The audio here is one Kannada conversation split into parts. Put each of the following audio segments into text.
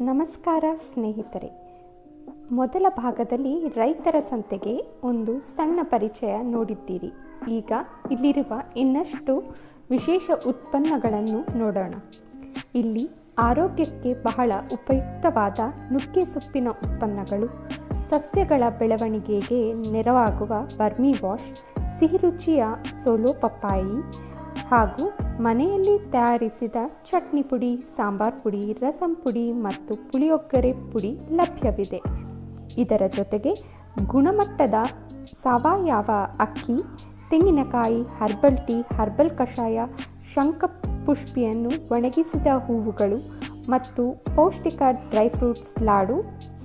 ನಮಸ್ಕಾರ ಸ್ನೇಹಿತರೆ, ಮೊದಲ ಭಾಗದಲ್ಲಿ ರೈತರ ಸಂತೆಗೆ ಒಂದು ಸಣ್ಣ ಪರಿಚಯ ನೋಡಿದ್ದೀರಿ. ಈಗ ಇಲ್ಲಿರುವ ಇನ್ನಷ್ಟು ವಿಶೇಷ ಉತ್ಪನ್ನಗಳನ್ನು ನೋಡೋಣ. ಇಲ್ಲಿ ಆರೋಗ್ಯಕ್ಕೆ ಬಹಳ ಉಪಯುಕ್ತವಾದ ನುಗ್ಗೆ ಸೊಪ್ಪಿನ ಉತ್ಪನ್ನಗಳು, ಸಸ್ಯಗಳ ಬೆಳವಣಿಗೆಗೆ ನೆರವಾಗುವ ವರ್ಮಿ ವಾಶ್, ಸಿಹಿ ರುಚಿಯ ಸೋಲೋ ಪಪ್ಪಾಯಿ ಹಾಗೂ ಮನೆಯಲ್ಲಿ ತಯಾರಿಸಿದ ಚಟ್ನಿ ಪುಡಿ, ಸಾಂಬಾರ್ ಪುಡಿ, ರಸಂ ಪುಡಿ ಮತ್ತು ಪುಳಿಯೋಗರೆ ಪುಡಿ ಲಭ್ಯವಿದೆ. ಇದರ ಜೊತೆಗೆ ಗುಣಮಟ್ಟದ ಸಾವಯವ ಅಕ್ಕಿ, ತೆಂಗಿನಕಾಯಿ, ಹರ್ಬಲ್ ಟೀ, ಹರ್ಬಲ್ ಕಷಾಯ, ಶಂಖಪುಷ್ಪಿಯನ್ನು ಒಣಗಿಸಿದ ಹೂವುಗಳು ಮತ್ತು ಪೌಷ್ಟಿಕ ಡ್ರೈ ಫ್ರೂಟ್ಸ್ ಲಾಡು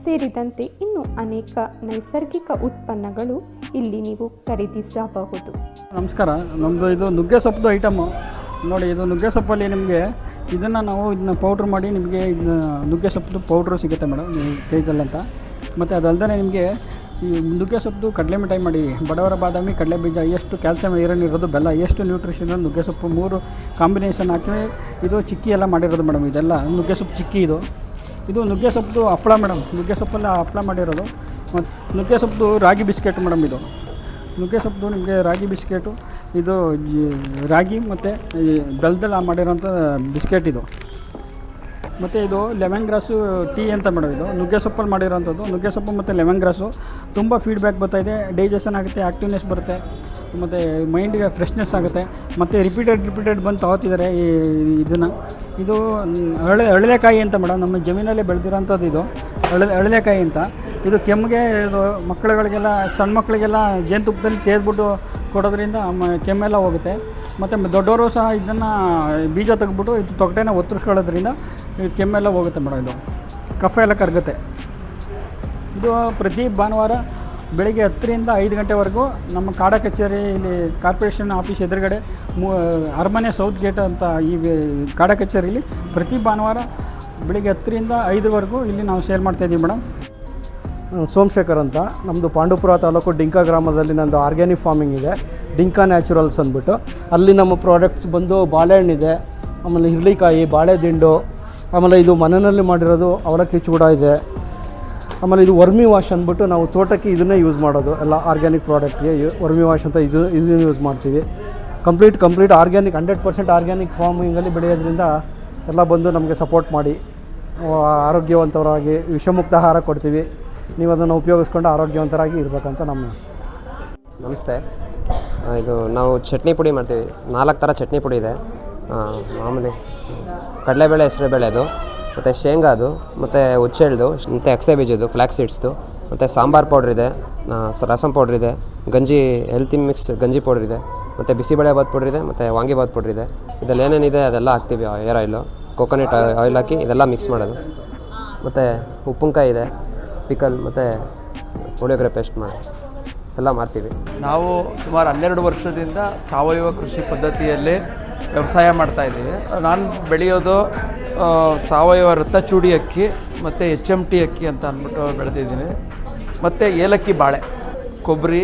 ಸೇರಿದಂತೆ ಇನ್ನೂ ಅನೇಕ ನೈಸರ್ಗಿಕ ಉತ್ಪನ್ನಗಳು ಇಲ್ಲಿ ನೀವು ಖರೀದಿಸಬಹುದು. ನಮಸ್ಕಾರ, ನಮ್ಮದು ಇದು ನುಗ್ಗೆ ಸೊಪ್ಪು ಐಟಮು ನೋಡಿ. ಇದು ನುಗ್ಗೆ ಸೊಪ್ಪಲ್ಲಿ ನಿಮಗೆ ಇದನ್ನು ಪೌಡ್ರ್ ಮಾಡಿ ನಿಮಗೆ ಇದನ್ನ ನುಗ್ಗೆ ಸೊಪ್ಪು ಪೌಡ್ರು ಸಿಗುತ್ತೆ ಮೇಡಮ್, ತೇಜಲ್ ಅಂತ. ಮತ್ತು ಅದಲ್ಲದೆ ನಿಮಗೆ ಈ ನುಗ್ಗೆ ಸೊಪ್ಪು ಕಡಲೆ ಮಿಠಾಯಿ ಮಾಡಿ, ಬಡವರ ಬಾದಾಮಿ, ಕಡಲೆ ಬೀಜ, ಎಷ್ಟು ಕ್ಯಾಲ್ಸಿಯಂ ಐರನ್ ಇರೋದು, ಬೆಲ್ಲ, ಎಷ್ಟು ನ್ಯೂಟ್ರಿಷನ್ ನುಗ್ಗೆ ಸೊಪ್ಪು 3 ಕಾಂಬಿನೇಷನ್ ಹಾಕಿ ಇದು ಚಿಕ್ಕಿ ಎಲ್ಲ ಮಾಡಿರೋದು ಮೇಡಮ್. ಇದೆಲ್ಲ ನುಗ್ಗೆ ಸೊಪ್ಪು ಚಿಕ್ಕಿ. ಇದು ನುಗ್ಗೆ ಸೊಪ್ಪು ಹಪ್ಪಳ ಮೇಡಮ್, ನುಗ್ಗೆ ಸೊಪ್ಪೆಲ್ಲ ಹಪ್ಪಳ ಮಾಡಿರೋದು. ಮತ್ತು ನುಗ್ಗೆ ಸೊಪ್ಪು ರಾಗಿ ಬಿಸ್ಕೆಟ್ ಮೇಡಮ್. ಇದು ನುಗ್ಗೆ ಸೊಪ್ಪು ನಿಮಗೆ ರಾಗಿ ಬಿಸ್ಕೆಟು, ಇದು ರಾಗಿ ಮತ್ತು ಬೆಲ್ಲದಲ್ಲಿ ಮಾಡಿರೋಂಥ ಬಿಸ್ಕೆಟ್ ಇದು. ಮತ್ತು ಇದು ಲೆಮನ್ ಗ್ರಾಸು ಟೀ ಅಂತ ಮೇಡಮ್. ಇದು ನುಗ್ಗೆ ಸೊಪ್ಪಲ್ಲಿ ಮಾಡಿರೋಂಥದ್ದು. ನುಗ್ಗೆ ಸೊಪ್ಪು ಮತ್ತು ಲೆಮನ್ ಗ್ರಾಸು ತುಂಬ ಫೀಡ್ಬ್ಯಾಕ್ ಬರ್ತಾಯಿದೆ. ಡೈಜೆಷನ್ ಆಗುತ್ತೆ, ಆ್ಯಕ್ಟಿವ್ನೆಸ್ ಬರುತ್ತೆ, ಮತ್ತು ಮೈಂಡಿಗೆ ಫ್ರೆಶ್ನೆಸ್ ಆಗುತ್ತೆ. ಮತ್ತು ರಿಪೀಟೆಡ್ ಬಂದು ತಗೋತಿದ್ದಾರೆ ಇದನ್ನು. ಇದು ಅಳಲೆಕಾಯಿ ಅಂತ ಮೇಡಮ್, ನಮ್ಮ ಜಮೀನಲ್ಲೇ ಬೆಳೆದಿರೋಂಥದ್ದು. ಇದು ಅಳಲೆಕಾಯಿ ಅಂತ. ಇದು ಕೆಮ್ಮಿಗೆ, ಇದು ಮಕ್ಕಳುಗಳಿಗೆಲ್ಲ, ಸಣ್ಣ ಮಕ್ಕಳಿಗೆಲ್ಲ ಜೇನುತುಪ್ಪದಲ್ಲಿ ತೇದ್ಬಿಟ್ಟು ಕೊಡೋದ್ರಿಂದ ಕೆಮ್ಮೆಲ್ಲ ಹೋಗುತ್ತೆ. ಮತ್ತು ದೊಡ್ಡವರು ಸಹ ಇದನ್ನು ಬೀಜ ತೆಗೆದ್ಬಿಟ್ಟು ಇದು ತೊಗಟೆನ ಒತ್ತರಿಸ್ಕೊಳ್ಳೋದ್ರಿಂದ ಕೆಮ್ಮೆಲ್ಲ ಹೋಗುತ್ತೆ ಮೇಡಮ್. ಇದು ಕಫ ಎಲ್ಲ ಕರಗುತ್ತೆ. ಇದು ಪ್ರತಿ ಭಾನುವಾರ ಬೆಳಗ್ಗೆ 10ರಿಂದ 5 ಗಂಟೆವರೆಗೂ ನಮ್ಮ ಕಾಡ ಕಚೇರಿ, ಇಲ್ಲಿ ಕಾರ್ಪೊರೇಷನ್ ಆಫೀಸ್ ಎದುರುಗಡೆ ಅರಮನೆ ಸೌತ್ ಗೇಟ್ ಅಂತ ಈ ಕಾಡ ಕಚೇರಿಯಲ್ಲಿ ಪ್ರತಿ ಭಾನುವಾರ ಬೆಳಗ್ಗೆ 10ರಿಂದ 5ವರೆಗೂ ಇಲ್ಲಿ ನಾವು ಸೇಲ್ ಮಾಡ್ತಾಯಿದ್ದೀವಿ ಮೇಡಮ್. ಸೋಮಶೇಖರ್ ಅಂತ, ನಮ್ಮದು ಪಾಂಡುಪುರ ತಾಲೂಕು ಡಿಂಕ ಗ್ರಾಮದಲ್ಲಿ ನಂದು ಆರ್ಗ್ಯಾನಿಕ್ ಫಾರ್ಮಿಂಗ್ ಇದೆ, ಡಿಂಕ ನ್ಯಾಚುರಲ್ಸ್ ಅಂದ್ಬಿಟ್ಟು. ಅಲ್ಲಿ ನಮ್ಮ ಪ್ರಾಡಕ್ಟ್ಸ್ ಬಂದು ಬಾಳೆಹಣ್ಣಿದೆ, ಆಮೇಲೆ ಹಿರಳಿಕಾಯಿ, ಬಾಳೆದಿಂಡು, ಆಮೇಲೆ ಇದು ಮನೆಯಲ್ಲಿ ಮಾಡಿರೋದು ಅವಲಕ್ಕಿ ಚೂಡ ಇದೆ. ಆಮೇಲೆ ಇದು ವರ್ಮಿ ವಾಶ್ ಅಂದ್ಬಿಟ್ಟು ನಾವು ತೋಟಕ್ಕೆ ಇದನ್ನೇ ಯೂಸ್ ಮಾಡೋದು. ಎಲ್ಲ ಆರ್ಗ್ಯಾನಿಕ್ ಪ್ರಾಡಕ್ಟ್ಗೆ ವರ್ಮಿ ವಾಶ್ ಅಂತ ಇದನ್ನು ಯೂಸ್ ಮಾಡ್ತೀವಿ. ಕಂಪ್ಲೀಟ್ ಆರ್ಗ್ಯಾನಿಕ್, 100% ಆರ್ಗ್ಯಾನಿಕ್ ಫಾರ್ಮಿಂಗಲ್ಲಿ ಬೆಳೆಯೋದ್ರಿಂದ ಎಲ್ಲ ಬಂದು ನಮಗೆ ಸಪೋರ್ಟ್ ಮಾಡಿ ಆರೋಗ್ಯವಂತರಾಗಿ ವಿಷಮುಕ್ತ ಆಹಾರ ಕೊಡ್ತೀವಿ. ನೀವು ಅದನ್ನು ಉಪಯೋಗಿಸ್ಕೊಂಡು ಆರೋಗ್ಯವಂತರಾಗಿ ಇರಬೇಕಂತ ನಮ್ಮ ನಮಸ್ತೆ. ಇದು ನಾವು ಚಟ್ನಿ ಪುಡಿ ಮಾಡ್ತೀವಿ. 4 ಥರ ಚಟ್ನಿ ಪುಡಿ ಇದೆ. ಮಾಮೂಲಿ ಕಡಲೆಬೇಳೆ, ಹೆಸರುಬೇಳೆ ಅದು, ಮತ್ತು ಶೇಂಗಾದು, ಮತ್ತು ಹುಚ್ಚೆಳ್ದು, ಮತ್ತು ಅಕ್ಸೆ ಬೀಜದ್ದು, ಫ್ಲ್ಯಾಕ್ಸ್ ಸೀಡ್ಸ್ದು, ಮತ್ತು ಸಾಂಬಾರು ಪೌಡ್ರ್ ಇದೆ, ರಸಂ ಪೌಡ್ರ್ ಇದೆ, ಗಂಜಿ ಹೆಲ್ತಿ ಮಿಕ್ಸ್ ಗಂಜಿ ಪೌಡ್ರ್ ಇದೆ, ಮತ್ತು ಬಿಸಿಬೇಳೆಭಾತ್ ಪೌಡ್ರ್ ಇದೆ, ಮತ್ತು ವಾಂಗಿಭಾತ್ ಪೌಡ್ರ್ ಇದೆ. ಇದರಲ್ಲಿ ಏನೇನಿದೆ ಅದೆಲ್ಲ ಹಾಕ್ತೀವಿ. ಏರ್ ಆಯಿಲು, ಕೊಕೊನೆಟ್ ಆಯಿಲ್ ಹಾಕಿ ಇದೆಲ್ಲ ಮಿಕ್ಸ್ ಮಾಡೋದು. ಮತ್ತು ಉಪ್ಪಿನಕಾಯಿ ಇದೆ, ಪಿಕಲ್, ಮತ್ತು ಪುಳಿಯೋಗರೆ ಪೇಸ್ಟ್ ಮಾಡಿ ಎಲ್ಲ ಮಾಡ್ತೀವಿ. ನಾವು ಸುಮಾರು 12 ವರ್ಷದಿಂದ ಸಾವಯವ ಕೃಷಿ ಪದ್ಧತಿಯಲ್ಲಿ ವ್ಯವಸಾಯ ಮಾಡ್ತಾಯಿದ್ದೀವಿ. ನಾನು ಬೆಳೆಯೋದು ಸಾವಯವ ರತ್ನಚೂಡಿ ಅಕ್ಕಿ ಮತ್ತು HMT ಅಕ್ಕಿ ಅಂತ ಅಂದ್ಬಿಟ್ಟು ಬೆಳೆದಿದ್ದೀನಿ. ಮತ್ತು ಏಲಕ್ಕಿ, ಬಾಳೆ, ಕೊಬ್ಬರಿ,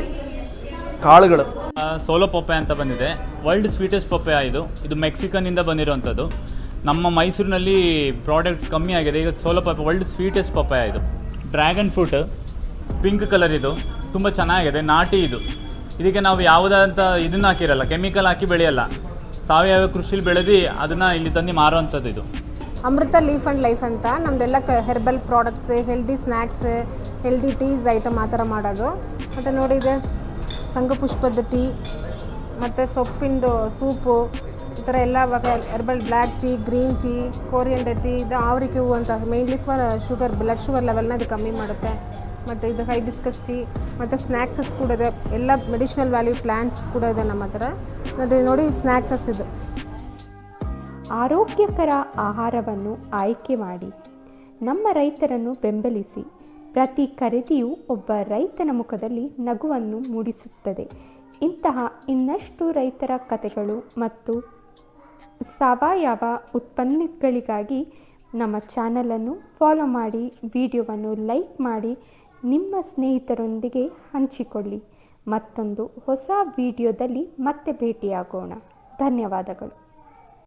ಕಾಳುಗಳು. ಸೋಲೋ ಪಪ್ಪಾಯ ಅಂತ ಬಂದಿದೆ. ವರ್ಲ್ಡ್ ಸ್ವೀಟೆಸ್ಟ್ ಪಪ್ಪಾಯ ಇದು ಮೆಕ್ಸಿಕನ್ನಿಂದ ಬಂದಿರೋವಂಥದ್ದು. ನಮ್ಮ ಮೈಸೂರಿನಲ್ಲಿ ಪ್ರಾಡಕ್ಟ್ಸ್ ಕಮ್ಮಿ ಆಗಿದೆ. ಈಗ solo papaya world sweetest papaya. ಇದು ಡ್ರ್ಯಾಗನ್ ಫ್ರೂಟ್, ಪಿಂಕ್ ಕಲರ್, ಇದು ತುಂಬ ಚೆನ್ನಾಗಿದೆ, ನಾಟಿ. ಇದಕ್ಕೆ ನಾವು ಯಾವುದಂತ ಇದನ್ನು ಹಾಕಿರಲ್ಲ, ಕೆಮಿಕಲ್ ಹಾಕಿ ಬೆಳೆಯಲ್ಲ, ಸಾವಯವ ಕೃಷಿಲಿ ಬೆಳೆದು ಅದನ್ನು ಇಲ್ಲಿ ತಂದು ಮಾರುವಂಥದ್ದು. ಇದು ಅಮೃತ ಲೀಫ್ ಆ್ಯಂಡ್ ಲೈಫ್ ಅಂತ ನಮ್ಮದೆಲ್ಲ herbal products, healthy snacks, healthy teas item ಆ ಥರ ಮಾಡೋದು. ಮತ್ತು ನೋಡಿ, ಇದೆ ಶಂಖಪುಷ್ಪದ ಟೀ, ಮತ್ತು ಸೊಪ್ಪಿಂದು ಸೂಪು, ಈ ಥರ ಎಲ್ಲ herbal black tea, green tea, coriander tea. ಇದು ಆವರಿಕೆ ಹೂವು ಅಂತ, mainly for sugar, blood sugar ಲೆವೆಲ್ನ ಇದು ಕಮ್ಮಿ ಮಾಡುತ್ತೆ. ಮತ್ತು ಇದು ಹೈಬಿಸ್ಕಸ್ ಟೀ, ಮತ್ತು ಸ್ನ್ಯಾಕ್ಸಸ್ ಕೂಡ ಇದೆ. ಎಲ್ಲ ಮೆಡಿಷನಲ್ ವ್ಯಾಲ್ಯೂ ಪ್ಲ್ಯಾಂಟ್ಸ್ ಕೂಡ ಇದೆ ನಮ್ಮ ಹತ್ರ. ಮತ್ತು ನೋಡಿ ಸ್ನ್ಯಾಕ್ಸಸ್. ಇದು ಆರೋಗ್ಯಕರ ಆಹಾರವನ್ನು ಆಯ್ಕೆ ಮಾಡಿ ನಮ್ಮ ರೈತರನ್ನು ಬೆಂಬಲಿಸಿ. ಪ್ರತಿ ಖರೀದಿಯು ಒಬ್ಬ ರೈತನ ಮುಖದಲ್ಲಿ ನಗುವನ್ನು ಮೂಡಿಸುತ್ತದೆ. ಇಂತಹ ಇನ್ನಷ್ಟು ರೈತರ ಕಥೆಗಳು ಮತ್ತು ಸಾವಯವ ಉತ್ಪನ್ನಗಳಿಗಾಗಿ ನಮ್ಮ ಚಾನಲನ್ನು ಫಾಲೋ ಮಾಡಿ, ವಿಡಿಯೋವನ್ನು ಲೈಕ್ ಮಾಡಿ, ನಿಮ್ಮ ಸ್ನೇಹಿತರೊಂದಿಗೆ ಹಂಚಿಕೊಳ್ಳಿ. ಮತ್ತೊಂದು ಹೊಸ ವಿಡಿಯೋದಲ್ಲಿ ಮತ್ತೆ ಭೇಟಿಯಾಗೋಣ. ಧನ್ಯವಾದಗಳು.